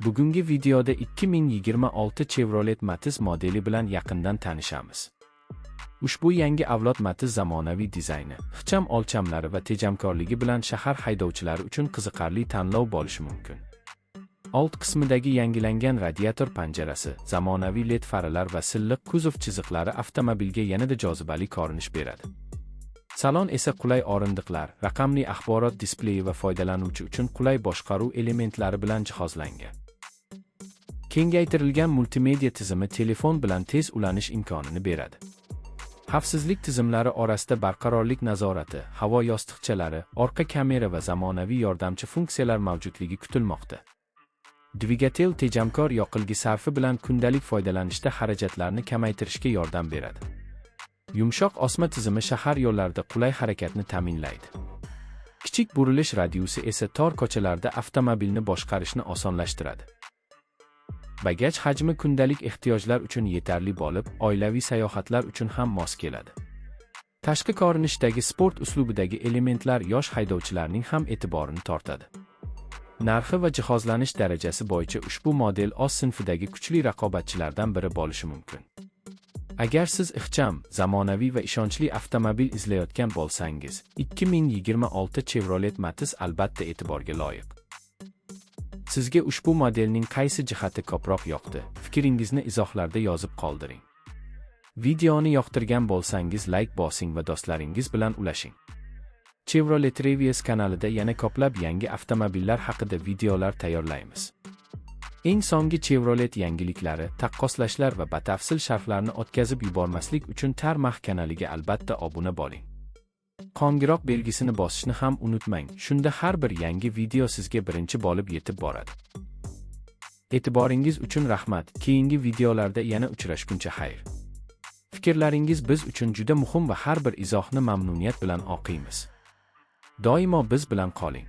Bugungi videoda 2026 Chevrolet Matiz modeli bilan yaqindan tanishamiz. Ushbu yangi avlod Matiz zamonaviy dizayni, ixcham olchamlari va tejamkorligi bilan shahar haydovchilari uchun qiziqarli tanlov bo'lishi mumkin. Old qismidagi yangilangan radiator panjarasi, zamonaviy LED faralar va silliq kuzov chiziqlari avtomobilga yanada jozibali ko'rinish beradi. Salon esa qulay o'rindiqlar, raqamli axborot displeyi va foydalanuvchi uchun qulay boshqaruv elementlari bilan jihozlangan. Kengaytirilgan multimedia tizimi telefon bilan tez ulanish imkonini beradi. Xavfsizlik tizimlari orasida barqarorlik nazorati, havo yostiqchalari, orqa kamera va zamonaviy yordamchi funksiyalar mavjudligi kutilmoqda. Dvigatel tejamkor yoqilgi sarfi bilan kundalik foydalanishda xarajatlarni kamaytirishga yordam beradi. Yumshoq osma tizimi shahar yo'llarida qulay harakatni ta'minlaydi. Kichik burilish radiusi esa tor ko'chalarda avtomobilni boshqarishni osonlashtiradi. Bagaj hajmi kundalik ehtiyojlar uchun yetarli bo'lib, oilaviy sayohatlar uchun ham mos keladi. Tashqi ko'rinishdagi sport uslubidagi elementlar yosh haydovchilarning ham e'tiborini tortadi. Narxi va jihozlanish darajasi bo'yicha ushbu model o'z sinfidagi kuchli raqobatchilardan biri bo'lishi mumkin. Agar siz ixcham, zamonaviy va ishonchli avtomobil izlayotgan bo'lsangiz, 2026 Chevrolet Matiz albatta e'tiborga loyiq. Sizga ushbu modelning qaysi jihati ko'proq yoqdi? Fikringizni izohlarda yozib qoldiring. Videoni yoqtirgan bo'lsangiz like bosing va do'stlaringiz bilan ulashing. Chevrolet Reviews kanalida yana ko'plab yangi avtomobillar haqida videolar tayyorlaymiz. Eng so'nggi Chevrolet yangiliklari, taqqoslashlar va batafsil sharhlarni o'tkazib yubormaslik uchun Tarmax kanaliga albatta obuna bo'ling. Qo'ng'iroq belgisini bosishni ham unutmang, shunda har bir yangi video sizga birinchi bo'lib yetib boradi. E'tiboringiz uchun rahmat. Keyingi videolarda yana uchrashguncha xayr. Fikrlaringiz biz uchun juda muhim va har bir izohni mamnuniyat bilan o'qiymiz. Doimo biz bilan qoling.